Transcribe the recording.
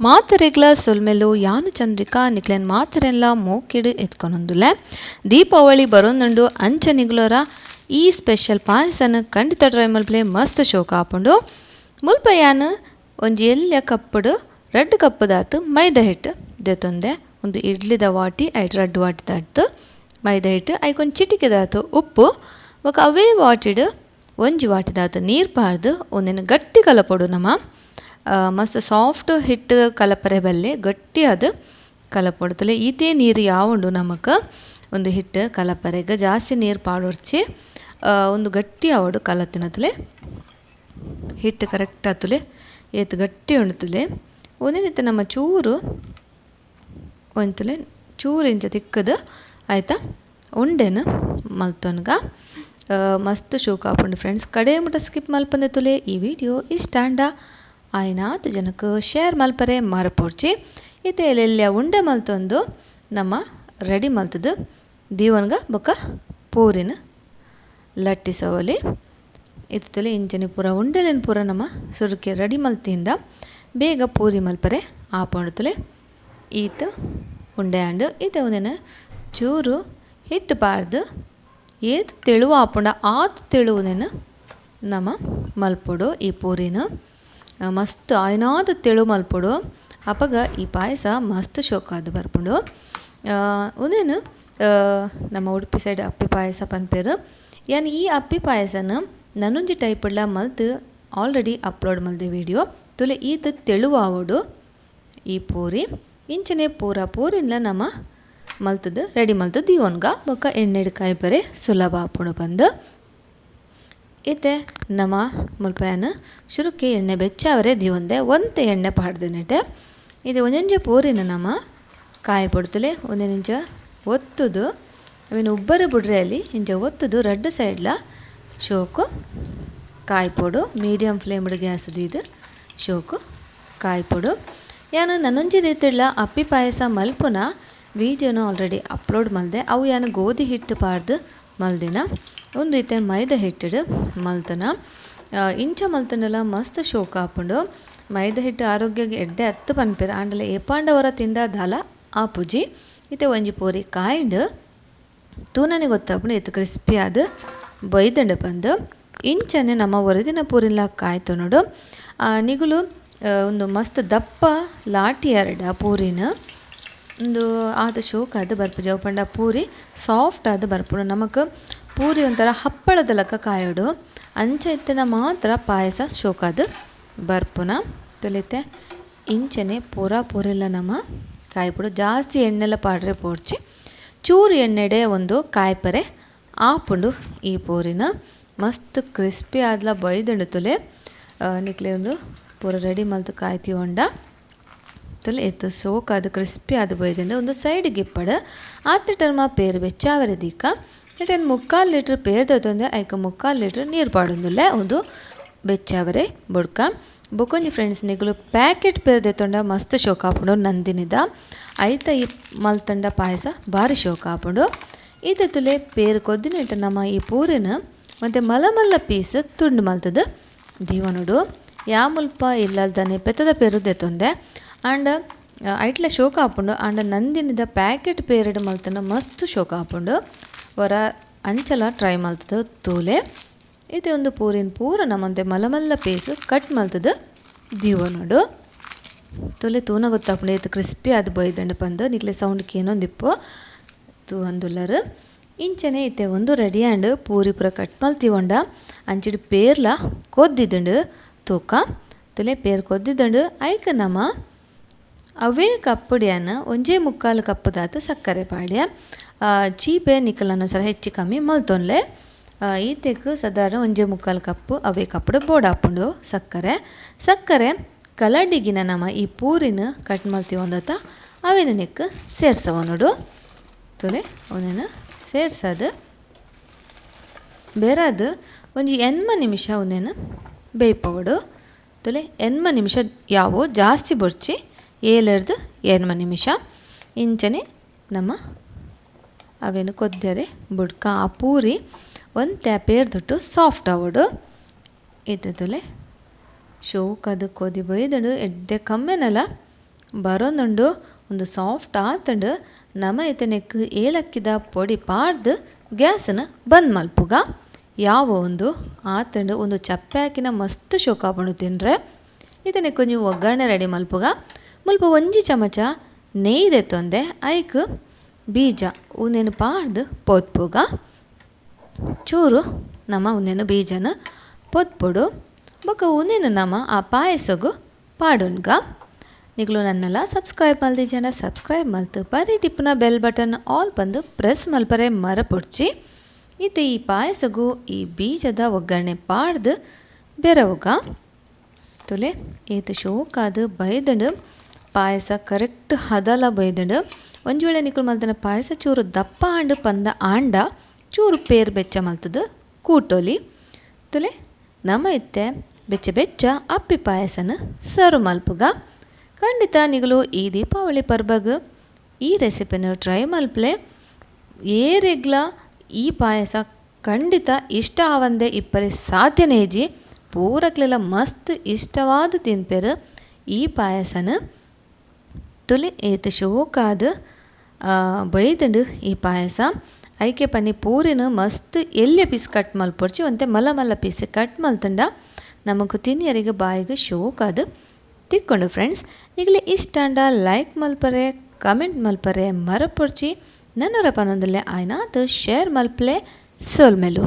ಮಾತರೆಗ್ಲ ಸೊಲ್ಮೆಲು ಯಾನು ಚಂದ್ರಿಕಾ ನಿಕ್ಲೆನ್ ಮಾತರೆಲ್ಲ ಮೋಕಿಡು ಎತ್ಕೊನೊಂದುಲೆ ದೀಪಾವಳಿ ಬರೋಂದುಂಡು ಅಂಚ ನಿಗ್ಲೋರ ಈ ಸ್ಪೆಷಲ್ ಪಾಯಸನ ಖಂಡಿತ ಟ್ರೈ ಮಲ್ಪಲೆ ಮಸ್ತ್ ಶೋಕ ಆಪುಂಡು ಮುಲ್ಪ ಯಾನು ಒಂಜಿ ಎಲ್ಯ ಕಪ್ಪುಡು ರಡ್ಡ್ ಕಪ್ಪುದಾತು ಮೈದಾ ಹಿಟ್ಟು ದೆತೊಂದೆ ಒಂದು ಇಡ್ಲಿದ ವಾಟಿ ಐಟ್ ರಡ್ಡ್ ವಾಟಿ ದಾಟ್ದು ಮೈದಾ ಹಿಟ್ಟು ಐಕೊಂದು ಚಿಟಿಕೆದಾತು ಉಪ್ಪು ಬೊಕ ಅವೇ ವಾಟಿಡು ಒಂಜಿ ವಾಟಿದಾತು ನೀರು ಪಾಡ್ದು ಒಂದಿನ ಗಟ್ಟಿ ಕಲಪೊಡು ನಮ ಮಸ್ತ್ ಸಾಫ್ಟ್ ಹಿಟ್ಟು ಕಲಪರೆ ಬಲ್ಲೆ ಗಟ್ಟಿಯಾದ ಕಲಪೊಡ್ತಲೆ ಇದೇ ನೀರು ಯಾವುಂಡು ನಮಕ್ ಒಂದು ಹಿಟ್ಟು ಕಲಪರೆಗ ಜಾಸ್ತಿ ನೀರು ಪಾಡೊಡ್ಚಿ ಒಂದು ಗಟ್ಟಿ ಆವಡು ಕಲತಿನತುಲೆ ಹಿಟ್ಟು ಕರೆಕ್ಟ್ ಆತುಲೆ ಏತ್ ಗಟ್ಟಿ ಉಣ್ತುಲೆ ಒಂದಿನಿತ್ತ ನಮ್ಮ ಚೂರು ಒಂತುಲೆ ಚೂರು ಇಂಚ ತಿಕ್ಕದು ಆಯ್ತಾ ಉಂಡೆನು ಮಲ್ತೊನ್ಗ ಮಸ್ತ್ ಶೋಕ ಆಪುಂಡು ಫ್ರೆಂಡ್ಸ್ ಕಡೆ ಮುಟ ಸ್ಕಿಪ್ ಮಲ್ಪಂದೆ ತುಲೆ ಈ ವಿಡಿಯೋ ಇಷ್ಟಾಂಡ ಆಯ್ನಾತ್ ಜನಕ್ಕೆ ಶೇರ್ ಮಲ್ಪರೆ ಮಾರಪೋಡ್ಚಿ ಇತೆಲೆಲ್ಲ ಉಂಡೆ ಮಲ್ತೊಂದು ನಮ್ಮ ರೆಡಿ ಮಲ್ತದು ದೀವನ್ಗ ಬೊಕ ಪೂರಿನ ಲಟ್ಟಿಸವಲಿ ಇತ್ತಲೆ ಇಂಚನೆ ಪೂರ ಉಂಡೆಲೆನ್ ಪೂರ ನಮ್ಮ ಸುರುಕೆ ರೆಡಿ ಮಲ್ತಿಂದ ಬೇಗ ಪೂರಿ ಮಲ್ಪರೆ ಆಪೊಂಡುತ್ತಲೆ ಈತ ಉಂಡೆ ಆಂಡು ಇತ್ತೆ ಒಂದೇನ ಚೂರು ಹಿಟ್ಟು ಪಾಡ್ದು ಏತ್ ತೆಳುವ ಆಪುಂಡ ಆತ್ ತೆಳುವುದೇನು ನಮ್ಮ ಮಲ್ಪೊಡು ಈ ಪೂರಿನ ಮಸ್ತ್ ಆಯ್ನಾದ ತೆಳು ಮಲ್ಪೊಡು ಅಪಗ ಈ ಪಾಯಸ ಮಸ್ತ್ ಶೋಕಾದು ಬರ್ಪುಂಡು ಉದೇನು ನಮ್ಮ ಉಡುಪಿ ಸೈಡ್ ಅಪ್ಪಿ ಪಾಯಸ ಪನ್ಪೇರು ಯಾನ್ ಈ ಅಪ್ಪಿ ಪಾಯಸನ ನನೊಂಜಿ ಟೈಪುಡ್ಲ ಮಲ್ತು ಆಲ್ರೆಡಿ ಅಪ್ಲೋಡ್ ಮಲ್ದೆ ವಿಡಿಯೋ ತುಲೆ ಈತ ತೆಳುವ ಆವಡು ಈ ಪೂರಿ ಇಂಚನೆ ಪೂರ ಪೂರಿನ್ಲ ನಮ್ಮ ಮಲ್ತದು ರೆಡಿ ಮಲ್ತದು ದೀವನ್ಗ ಬೊಕ್ಕ ಎಣ್ಣೆಡ್ ಕಾಯಿ ಬರೆ ಸುಲಭ ಆಪುಂಡು ಬಂದು ಇತ್ತೆ ನಮ್ಮ ಮುಲ್ಪಯನ ಶುರುಕ್ಕೆ ಎಣ್ಣೆ ಬೆಚ್ಚಾವರೆ ದೀವೊಂದೆ ಒಂತೆ ಎಣ್ಣೆ ಪಾಡ್ದೆನೆಟೆ ಇದು ಒಂಜೊಂಜೆ ಪೂರಿನ ನಮ್ಮ ಕಾಯಿ ಪೊಡ್ತಲೆ ಒಂದೇ ನಿಂಚ ಒತ್ತುದು ಅವೇನು ಉಬ್ಬರು ಬಿಡ್ರೆ ಅಲ್ಲಿ ಇಂಚ ಒತ್ತುದು ರಡ್ಡು ಸೈಡ್ಲ ಶೋಕು ಕಾಯಿ ಪೊಡು ಮೀಡಿಯಮ್ ಫ್ಲೇಮ್ಡ್ ಗ್ಯಾಸ್ ಇದು ಶೋಕು ಕಾಯಿ ಪೊಡು ಯಾನು ನನ್ನೊಂಜಿ ರೀತಿಡ್ಲ ಅಪ್ಪಿ ಪಾಯಸ ಮಲ್ಪುನ ವಿಡಿಯೋನ ಆಲ್ರೆಡಿ ಅಪ್ಲೋಡ್ ಮಲ್ದೆ ಅವು ಯಾನು ಗೋಧಿ ಹಿಟ್ಟು ಪಾಡ್ದು ಮಲ್ದಿನ ಒಂದು ಇತ್ತೆ ಮೈದಾ ಹಿಟ್ಟು ಮಲ್ತನ ಇಂಚ ಮಲ್ತನಲ್ಲ ಮಸ್ತ್ ಶೋಕ ಆಪುಂಡು ಮೈದಾ ಹಿಟ್ಟು ಆರೋಗ್ಯಗೆ ಎಡ್ಡೆ ಹತ್ತು ಪನ್ಪೇರ ಆಂಡಲ ಏಪಾಂಡವರ ತಿಂಡ ದಾಲ ಆಪುಜಿ ಇತ್ತೆ ಒಂಜಿ ಪೂರಿ ಕಾಯಿಂಡು ತೂನನೆ ಗೊತ್ತಾಪುಂಡು ಎತ್ತು ಕ್ರಿಸ್ಪಿ ಆದ ಬೈದಂಡು ಬಂದು ಇಂಚನೆ ನಮ್ಮ ಒರಿದಿನ ಪೂರಿಲ ಕಾಯ್ತು ನಿಗುಲು ಒಂದು ಮಸ್ತ್ ದಪ್ಪ ಲಾಟಿ ಎರಡ ಪೂರಿನ ಒಂದು ಆದ ಶೋಕ ಅದು ಬರ್ಪುಜಿ ಅವು ಪಂಡ ಪೂರಿ ಸಾಫ್ಟ್ ಆದ ಬರ್ಪುಡು ನಮಕ್ ಪೂರಿ ಒಂಥರ ಹಪ್ಪಳದ ಲಕ್ಕ ಕಾಯೋಡು ಅಂಚ ಇತ್ತಿನ ಮಾತ್ರ ಪಾಯಸ ಶೋಕಾದು ಬರ್ಪುನ ತೊಲಿತೆ ಇಂಚನೆ ಪೂರಿಲ್ಲ ನಮ್ಮ ಕಾಯ್ಪುಡು ಜಾಸ್ತಿ ಎಣ್ಣೆಲ್ಲ ಪಾಡ್ರೆ ಪೋಡ್ಚಿ ಚೂರು ಎಣ್ಣೆಡೆ ಒಂದು ಕಾಯ್ಪರೆ ಆಪುಂಡು ಈ ಪೂರಿನ ಮಸ್ತ್ ಕ್ರಿಸ್ಪಿ ಆದ್ಲ ಬೈದಂಡು ತುಲೆ ನಿಕ್ಲೆ ಒಂದು ಪೂರ ರೆಡಿ ಮಲ್ತು ಕಾಯ್ತಿ ಹೊಂಡ ತುಲೆ ಎತ್ತು ಶೋಕ ಅದು ಕ್ರಿಸ್ಪಿ ಆದ ಬೈದಂಡು ಒಂದು ಸೈಡ್ಗೆ ಇಪ್ಪಡು ಆತ ಟರ್ಮ ಪೇರು ಬೆಚ್ಚಾವರೆ ದೀಕ ಇಟನ್ 3/4 ಲೀಟ್ರ್ ಪೇರ್ ದೊಂದೆ ಐಕ 3/4 ಲೀಟ್ರ್ ನೀರು ಪಾಡೊಂದುಲ್ಲೆ ಒಂದು ಬೆಚ್ಚಾವರೆ ಬುಡ್ಕ ಬೊಕೊಂಜಿ ಫ್ರೆಂಡ್ಸ್ ನಿಗುಲು ಪ್ಯಾಕೆಟ್ ಪೇರ್ ದೆತ್ತೊಂಡ ಮಸ್ತ್ ಶೋಕ ಆಪುಂಡು ನಂದಿನಿದ ಐತ ಈ ಮಲ್ತಂಡ ಪಾಯಸ ಭಾರಿ ಶೋಕ ಆಪುಂಡು ಈತ ತುಲೆ ಪೇರು ಕೊದ್ದಿನಿಟ್ಟ ನಮ್ಮ ಈ ಪೂರಿನ ಮತ್ತು ಮಲ್ಲ ಪೀಸ್ ತುಂಡು ಮಲ್ತದು ದೀವನುಡು ಯಾ ಮುಲ್ಪ ಇಲ್ಲಲ್ದನೆ ಪೆತ್ತದ ಪೇರು ದೆತ್ತೊಂದೆ ಆಂಡ ಐಟ್ಲ ಶೋಕ ಆಪುಂಡು ಆಂಡ ನಂದಿನಿದ ಪ್ಯಾಕೆಟ್ ಪೇರಿಡ್ ಮಲ್ತನ ಮಸ್ತ್ ಶೋಕ ಆಪುಂಡು ಹೊರ ಅಂಚಲ ಟ್ರೈ ಮಲ್ತದ ತೂಲೆ ಇದು ಒಂದು ಪೂರಿನ ಪೂರ ನಮ್ಮಂತೆ ಮಲ್ಲ ಪೀಸ್ ಕಟ್ ಮಲ್ತದ ದೀವನೋಡು ತೂಲೆ ತೂನ ಗೊತ್ತಾಪುಂಡು ಇದು ಕ್ರಿಸ್ಪಿ ಆದ ಬೈದಂಡು ಬಂದು ನಿಕ್ಲೆ ಸೌಂಡ್ಗೆ ಏನೊಂದಿಪ್ಪು ತೂ ಅಂದುಲ್ಲರು ಇಂಚನೆ ಇತ್ತೆ ಒಂದು ರೆಡಿ ಆ್ಯಂಡ್ ಪೂರಿ ಪೂರ ಕಟ್ ಮಲ್ತಿವಂಡ ಅಂಚಿಡು ಪೇರ್ಲ ಕೊದ್ದಿದ್ದುಂಡು ತೂಕ ತುಲೆ ಪೇರ್ ಕೊದ್ದಿದ್ದುಂಡು ಐಕ ನಮ್ಮ ಅವೇ ಕಪ್ಪುಡಿಯನ್ನ ಒಂಜೇ 3/4 ಕಪ್ಪುದಾತು ಸಕ್ಕರೆ ಪಾಡ್ಯ ಚೀಪೆ ನಿಕ್ಕಲನುಸಾರ ಹೆಚ್ಚು ಕಮ್ಮಿ ಮಲ್ತೊನ್ಲೆ ಈತೆಕ್ ಸಾಧಾರಣ ಒಂಜೇ 3/4 ಕಪ್ಪು ಅವೇ ಕಪ್ಪುಡು ಬೋರ್ಡ್ ಹಾಪುಂಡು ಸಕ್ಕರೆ ಕಲಡಿಗಿನ ನಮ್ಮ ಈ ಪೂರಿನ ಕಟ್ ಮಲ್ತಿ ಒಂದತ್ತ ಅವೇನ ನೆಕ್ ಸೇರ್ಸವನುಡು ತುಲೆ ಒಂದೇನ ಸೇರ್ಸದು ಬೇರದು ಒಂಜಿ 8 ನಿಮಿಷ ಒಂದೇನು ಬೇಯ್ಪವಡು ತುಲೆ 8 ನಿಮಿಷ ಯಾವೋ ಜಾಸ್ತಿ ಬೊಡ್ಚಿ 7 ನಿಮಿಷ ಇಂಚನೆ ನಮ್ಮ ಅವೇನು ಕೊದ್ದರೆ ಬುಡ್ಕ ಆ ಪೂರಿ ಒಂದು ತ್ಯಾಪೇರ್ದುಟ್ಟು ಸಾಫ್ಟ್ ಆವಡು ಇದ್ದಲೆ ಶೋಕ್ ಅದು ಕೊದಿ ಬೈದಡು ಎಡ್ಡೆ ಕಮ್ಮೆನಲ್ಲ ಬರೋನುಂಡು ಒಂದು ಸಾಫ್ಟ್ ಆತಂಡು ನಮ ಇತನೆಕ್ ಏಲಕ್ಕಿದ ಪೊಡಿ ಪಾಡ್ದು ಗ್ಯಾಸನ್ನು ಬಂದ್ ಮಲ್ಪುಗ. ಯಾವ ಒಂದು ಆತಂಡು ಒಂದು ಚಪ್ಪೆ ಹಾಕಿನ ಮಸ್ತ್ ಶೋಕಾಪಣು ತಿಂದರೆ ಇದನ್ನೇ ಕೊಂಚ ಒಗ್ಗರಣೆ ರೆಡಿ ಮಲ್ಪುಗ. ಮುಲ್ಪ ಒಂಜಿ ಚಮಚ ನೆಯ್ದೆ ತೊಂದೆ ಐಕ್ ಬೀಜ ಉನ್ನೇನು ಪಾಡ್ದು ಪೊತ್ಪುಗ. ಚೂರು ನಮ ಉನ್ನೇನು ಬೀಜನ ಪೊತ್ಪೊಡು ಬೊಕ ಉನ್ನೇನು ನಮ ಆ ಪಾಯಸಗು ಪಾಡುನ್ಗ. ನಿಗ್ಲು ನನ್ನೆಲ್ಲ ಸಬ್ಸ್ಕ್ರೈಬ್ ಮಲ್ದಿ ಜನ ಸಬ್ಸ್ಕ್ರೈಬ್ ಮಲ್ತು ಬರೀ ಟಿಪ್ನ ಬೆಲ್ ಬಟನ್ ಆಲ್ ಬಂದು ಪ್ರೆಸ್ ಮಲ್ಪರೆ ಮರಪುಡ್ಚಿ ಇದು ಈ ಪಾಯಸಗು ಈ ಬೀಜದ ಒಗ್ಗರಣೆ ಪಾಡ್ದು ಬೆರವುಗ. ತುಲೆ ಏತು ಶೋಕಾದು ಬೈದಂಡು ಪಾಯಸ ಕರೆಕ್ಟ್ ಹದಲ ಬೈದಂಡು ಒಂಜಿ ವೇಳೆ ನಿಕ್ಲು ಮಲ್ತನ ಪಾಯಸ ಚೂರು ದಪ್ಪ ಆಂಡು ಪಂದ ಆಂಡ ಚೂರು ಪೇರು ಬೆಚ್ಚ ಮಲ್ತದು ಕೂಟೋಲಿ. ತುಲೆ ನಮ ಇತ್ತೆ ಬೆಚ್ಚ ಬೆಚ್ಚ ಅಪ್ಪಿ ಪಾಯಸನ ಸರ್ವ್ ಮಲ್ಪುಗ. ಖಂಡಿತ ನಿಗಲು ಈ ದೀಪಾವಳಿ ಪರ್ಬಗ್ ಈ ರೆಸಿಪಿನ ಟ್ರೈ ಮಲ್ಪಲೆ ಏರೆಗ್ಲ ಈ ಪಾಯಸ ಖಂಡಿತ ಇಷ್ಟ ಆವಂದೆ ಇಪ್ಪರೆ ಸಾಧ್ಯನೇ ಇಜ್ಜಿ ಪೂರಕ್ಲೆಲ್ಲ ಮಸ್ತ್ ಇಷ್ಟವಾದ ತಿನ್ಪೆರು ಈ ಪಾಯಸನ. ತುಲೆ ಏತು ಶೋಕಾದ ಬೈದಂಡು ಈ ಪಾಯಸ ಐಕೆ ಪನ್ನಿ ಪೂರಿನ ಮಸ್ತ್ ಎಲ್ಯ ಪೀಸ್ ಕಟ್ ಮಲ್ಪೊಡ್ಚಿ ಒಂತೆ ಮಲ್ಲ ಮಲ್ಲ ಪೀಸ್ ಕಟ್ ಮಲ್ತಂಡ ನಮಗೂ ತಿನ್ನಿಯರಿಗೆ ಬಾಯಿಗೆ ಶೋಕಾದು ತಿಕ್ಕೊಂಡು. ಫ್ರೆಂಡ್ಸ್ ಈಗಲೇ ಇಷ್ಟ ಅಂಡ ಲೈಕ್ ಮಲ್ಪರೆ ಕಮೆಂಟ್ ಮಲ್ಪರೆ ಮರಪೊಡ್ಚಿ ನನ್ನೊರ ಪನೊಂದಲ್ಲೇ ಆಯ್ನಾದು ಶೇರ್ ಮಲ್ಪಲೆ ಸೋಲ್ಮೆಲು.